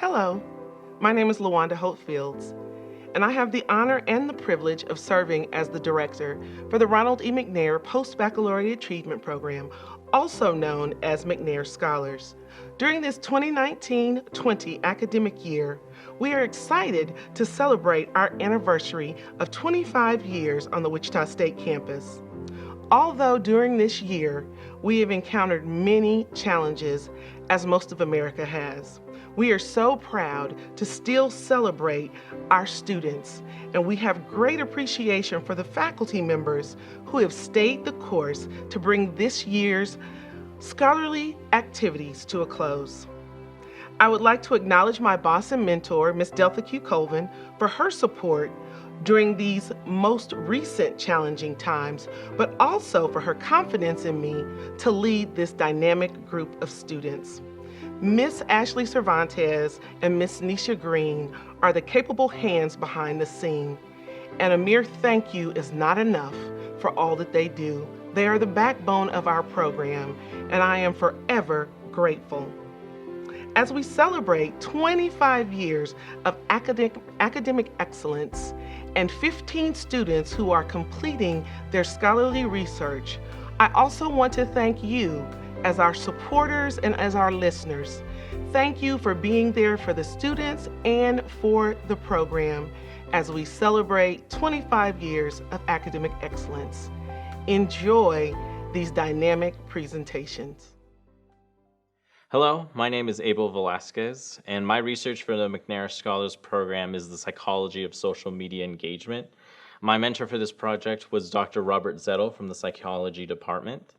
Hello, my name is LaWanda Hopefields, and I have the honor and the privilege of serving as the director for the Ronald E. McNair Post-Baccalaureate Achievement Program, also known as McNair Scholars. During this 2019-20 academic year, we are excited to celebrate our anniversary of 25 years on the Wichita State campus. Although during this year, we have encountered many challenges, as most of America has, we are so proud to still celebrate our students, and we have great appreciation for the faculty members who have stayed the course to bring this year's scholarly activities to a close. I would like to acknowledge my boss and mentor, Ms. Delta Q. Colvin, for her support during these most recent challenging times, but also for her confidence in me to lead this dynamic group of students. Miss Ashley Cervantes and Miss Nisha Green are the capable hands behind the scene, and a mere thank you is not enough for all that they do. They are the backbone of our program, and I am forever grateful. As we celebrate 25 years of academic excellence and 15 students who are completing their scholarly research, I also want to thank you as our supporters and as our listeners. Thank you for being there for the students and for the program as we celebrate 25 years of academic excellence. Enjoy these dynamic presentations. Hello, my name is Abel Velasquez, and my research for the McNair Scholars Program is the psychology of social media engagement. My mentor for this project was Dr. Robert Zettle from the psychology department.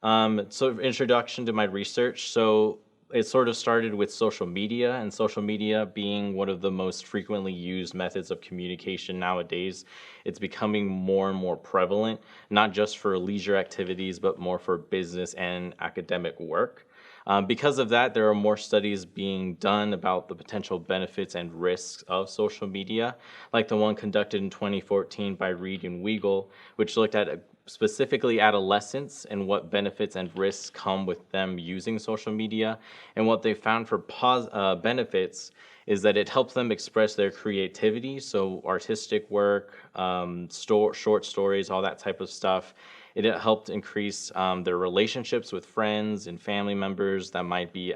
Introduction to my research. So it sort of started with social media, and social media being one of the most frequently used methods of communication nowadays. It's becoming more and more prevalent, not just for leisure activities, but more for business and academic work. Because of that, there are more studies being done about the potential benefits and risks of social media, like the one conducted in 2014 by Reed and Weigel, which looked at specifically adolescents and what benefits and risks come with them using social media. And what they found for benefits is that it helps them express their creativity, so artistic work, short stories, all that type of stuff. It helped increase their relationships with friends and family members that might be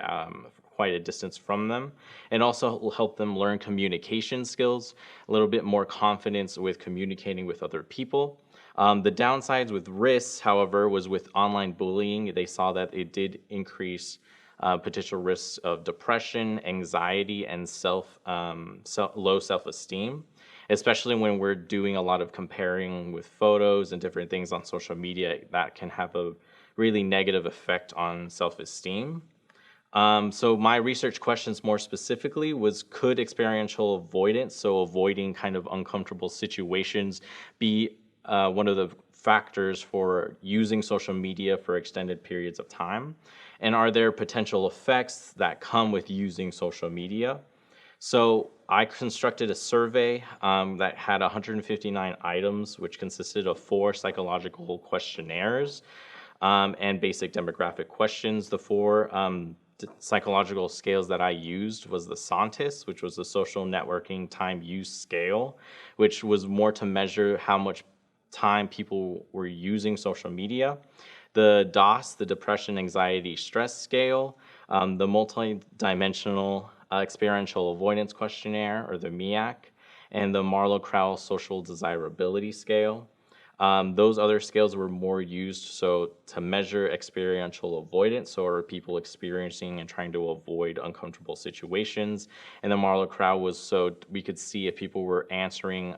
quite a distance from them, and also will help them learn communication skills, a little bit more confidence with communicating with other people. The downsides with risks, however, was with online bullying. They saw that it did increase potential risks of depression, anxiety, and low self-esteem, especially when we're doing a lot of comparing with photos and different things on social media. That can have a really negative effect on self-esteem. So my research questions more specifically was, could experiential avoidance, so avoiding kind of uncomfortable situations, be one of the factors for using social media for extended periods of time? And are there potential effects that come with using social media? So I constructed a survey that had 159 items, which consisted of 4 psychological questionnaires and basic demographic questions. The 4 psychological scales that I used was the SONTIS, which was the social networking time use scale, which was more to measure how much time people were using social media. The DOS, the Depression, Anxiety, Stress Scale, the Multidimensional Experiential Avoidance Questionnaire, or the MEAC, and the Marlowe-Krauss Social Desirability Scale. Those other scales were more used to measure experiential avoidance, so are people experiencing and trying to avoid uncomfortable situations. And the Marlowe-Krauss was so we could see if people were answering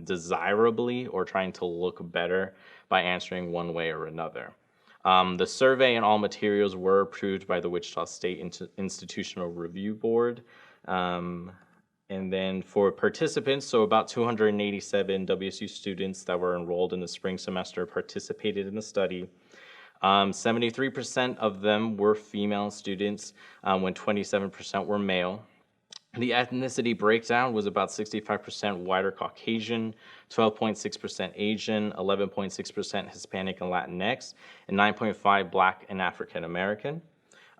desirably or trying to look better by answering one way or another. The survey and all materials were approved by the Wichita State Institutional Review Board. And then for participants, so about 287 WSU students that were enrolled in the spring semester participated in the study. 73% of them were female students, when 27% were male. The ethnicity breakdown was about 65% white or Caucasian, 12.6% Asian, 11.6% Hispanic and Latinx, and 9.5% Black and African American.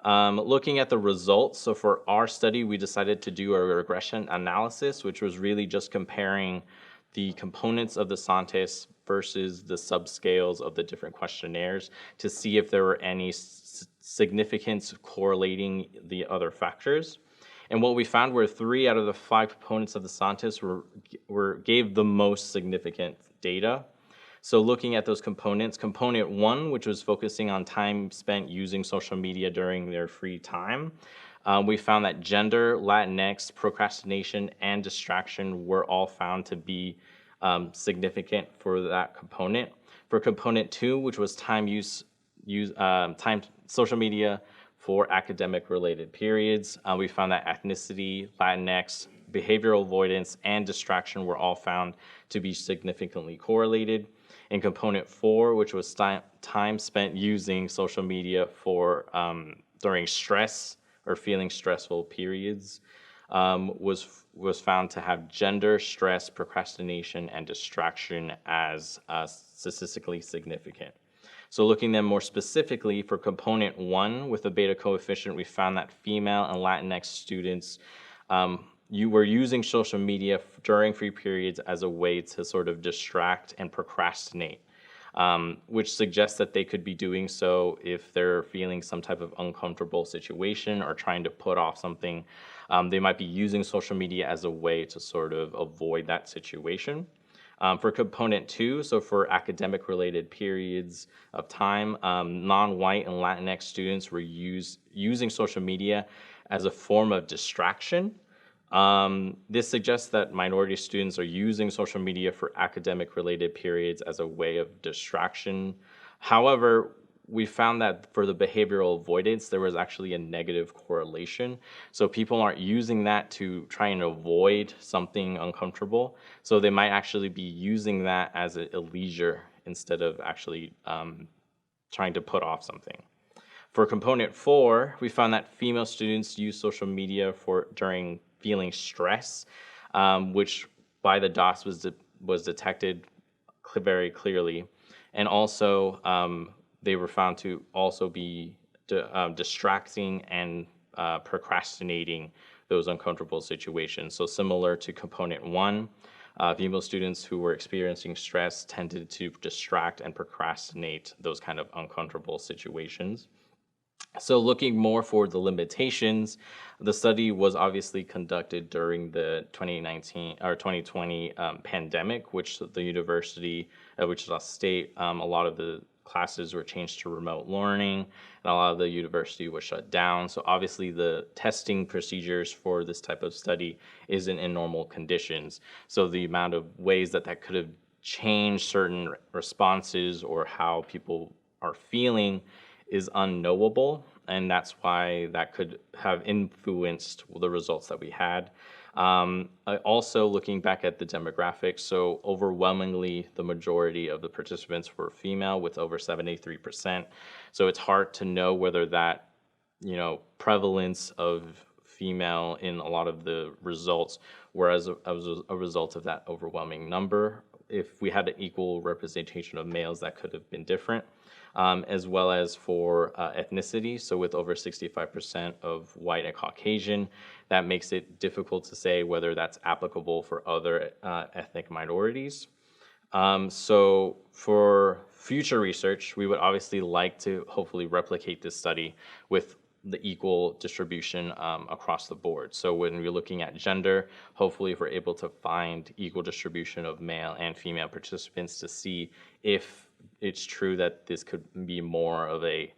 Looking at the results, so for our study, we decided to do a regression analysis, which was really just comparing the components of the SONTES versus the subscales of the different questionnaires to see if there were any significance correlating the other factors. And what we found were 3 out of the 5 components of the SONTES gave the most significant data. So looking at those components, component 1, which was focusing on time spent using social media during their free time, we found that gender, Latinx, procrastination, and distraction were all found to be significant for that component. For component 2, which was time social media for academic related periods, we found that ethnicity, Latinx, behavioral avoidance, and distraction were all found to be significantly correlated. In component 4, which was time spent using social media for during stress or feeling stressful periods, was found to have gender, stress, procrastination, and distraction as statistically significant. So looking then more specifically for component 1 with the beta coefficient, we found that female and Latinx students you were using social media during free periods as a way to sort of distract and procrastinate, which suggests that they could be doing so if they're feeling some type of uncomfortable situation or trying to put off something. They might be using social media as a way to sort of avoid that situation. For component 2, so for academic related periods of time, non-white and Latinx students were using social media as a form of distraction. This suggests that minority students are using social media for academic related periods as a way of distraction. However, we found that for the behavioral avoidance, there was actually a negative correlation. So people aren't using that to try and avoid something uncomfortable. So they might actually be using that as a leisure instead of actually trying to put off something. For component 4, we found that female students use social media during feeling stress, which by the DOS was detected very clearly. And also, they were found to also be distracting and procrastinating those uncomfortable situations. So similar to component 1, female students who were experiencing stress tended to distract and procrastinate those kind of uncomfortable situations. So looking more for the limitations, the study was obviously conducted during the 2020 pandemic, which the university at Wichita State, a lot of the classes were changed to remote learning, and a lot of the university was shut down. So obviously the testing procedures for this type of study isn't in normal conditions. So the amount of ways that could have changed certain responses or how people are feeling is unknowable, and that's why that could have influenced the results that we had. Also, looking back at the demographics, so overwhelmingly the majority of the participants were female with over 73%. So it's hard to know whether that, prevalence of female in a lot of the results were as a result of that overwhelming number. If we had an equal representation of males, that could have been different. As well as for ethnicity. So with over 65% of white and Caucasian, that makes it difficult to say whether that's applicable for other ethnic minorities. So for future research, we would obviously like to hopefully replicate this study with the equal distribution across the board. So when we're looking at gender, hopefully if we're able to find equal distribution of male and female participants to see if it's true that this could be more of a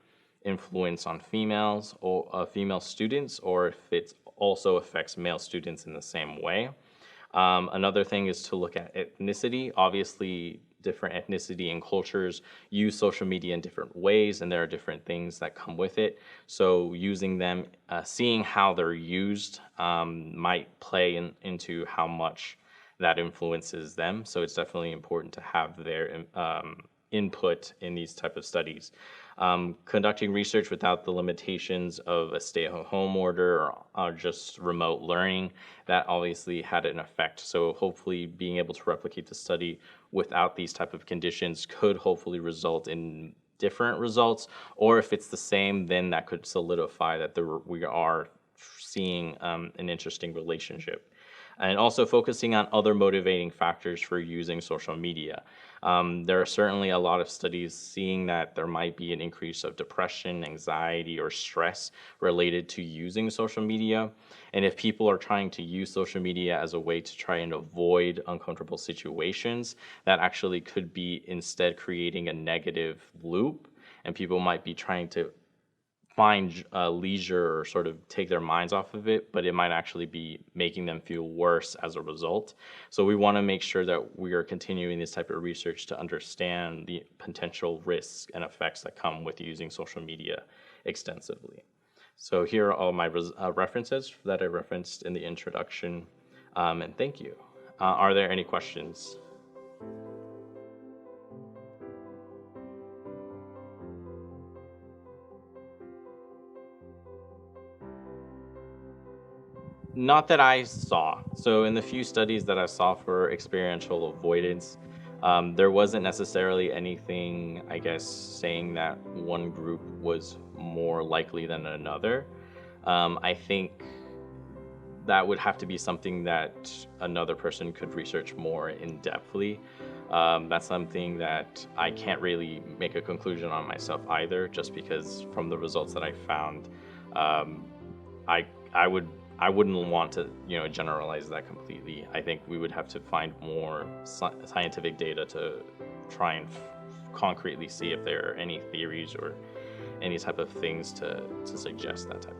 influence on females or female students, or if it also affects male students in the same way. Another thing is to look at ethnicity. Obviously, different ethnicity and cultures use social media in different ways, and there are different things that come with it. So using them, seeing how they're used might play into how much that influences them. So it's definitely important to have their input in these type of studies. Conducting research without the limitations of a stay-at-home order or just remote learning, that obviously had an effect. So hopefully being able to replicate the study without these type of conditions could hopefully result in different results, or if it's the same, then that could solidify that we are seeing an interesting relationship. And also focusing on other motivating factors for using social media. There are certainly a lot of studies seeing that there might be an increase of depression, anxiety, or stress related to using social media. And if people are trying to use social media as a way to try and avoid uncomfortable situations, that actually could be instead creating a negative loop. And people might be trying to find leisure or sort of take their minds off of it, but it might actually be making them feel worse as a result. So we want to make sure that we are continuing this type of research to understand the potential risks and effects that come with using social media extensively. So here are all my references that I referenced in the introduction, and thank you. Are there any questions? Not that I saw. So in the few studies that I saw for experiential avoidance, there wasn't necessarily anything, I guess, saying that one group was more likely than another. I think that would have to be something that another person could research more in-depthly. That's something that I can't really make a conclusion on myself either, just because from the results that I found, I would I wouldn't want to, generalize that completely. I think we would have to find more scientific data to try and concretely see if there are any theories or any type of things to suggest that type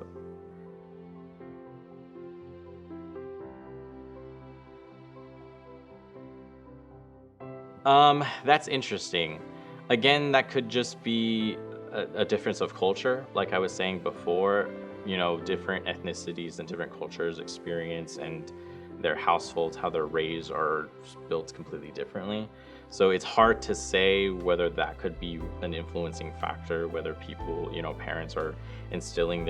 of. That's interesting. Again, that could just be a difference of culture. Like I was saying before, different ethnicities and different cultures experience and their households, how they're raised, are built completely differently. So it's hard to say whether that could be an influencing factor, whether people, parents are instilling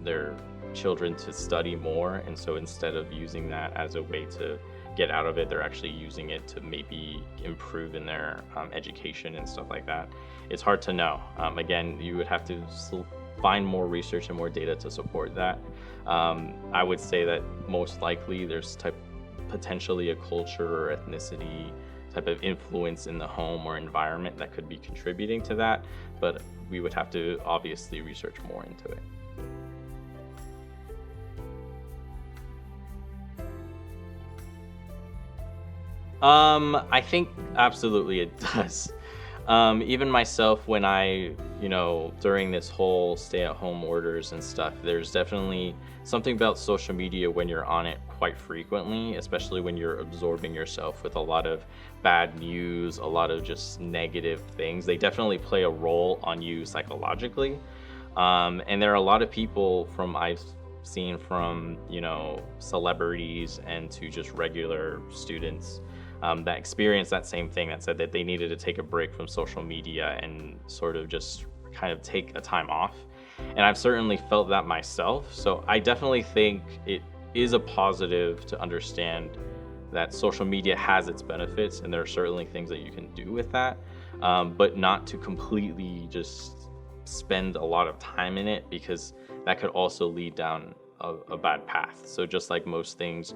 their children to study more. And so instead of using that as a way to get out of it, they're actually using it to maybe improve in their education and stuff like that. It's hard to know. Again, you would have to find more research and more data to support that. I would say that most likely there's potentially a culture or ethnicity type of influence in the home or environment that could be contributing to that, but we would have to obviously research more into it. I think absolutely it does. Even myself, when during this whole stay-at-home orders and stuff, there's definitely something about social media when you're on it quite frequently, especially when you're absorbing yourself with a lot of bad news, a lot of just negative things. They definitely play a role on you psychologically. And there are a lot of people I've seen from, celebrities and to just regular students that experienced that same thing, that said that they needed to take a break from social media and sort of just kind of take a time off. And I've certainly felt that myself. So I definitely think it is a positive to understand that social media has its benefits, and there are certainly things that you can do with that, but not to completely just spend a lot of time in it, because that could also lead down a bad path. So just like most things,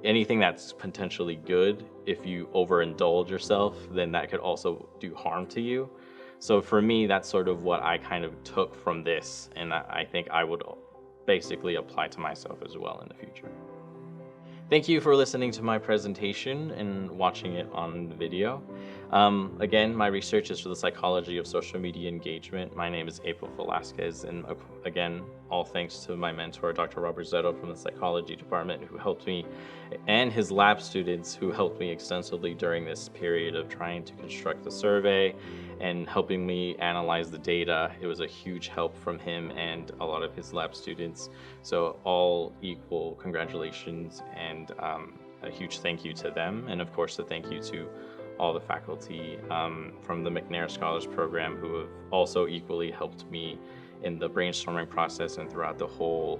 anything that's potentially good, if you overindulge yourself, then that could also do harm to you. So for me, that's sort of what I kind of took from this, and I think I would basically apply to myself as well in the future. Thank you for listening to my presentation and watching it on video. Again, my research is for the psychology of social media engagement. My name is Abel Velasquez, and again, all thanks to my mentor, Dr. Robert Zettle from the psychology department, who helped me, and his lab students who helped me extensively during this period of trying to construct the survey and helping me analyze the data. It was a huge help from him and a lot of his lab students. So all equal congratulations and a huge thank you to them. And of course, a thank you to all the faculty from the McNair Scholars Program, who have also equally helped me in the brainstorming process and throughout the whole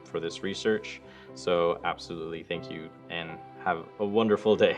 for this research. So absolutely thank you, and have a wonderful day.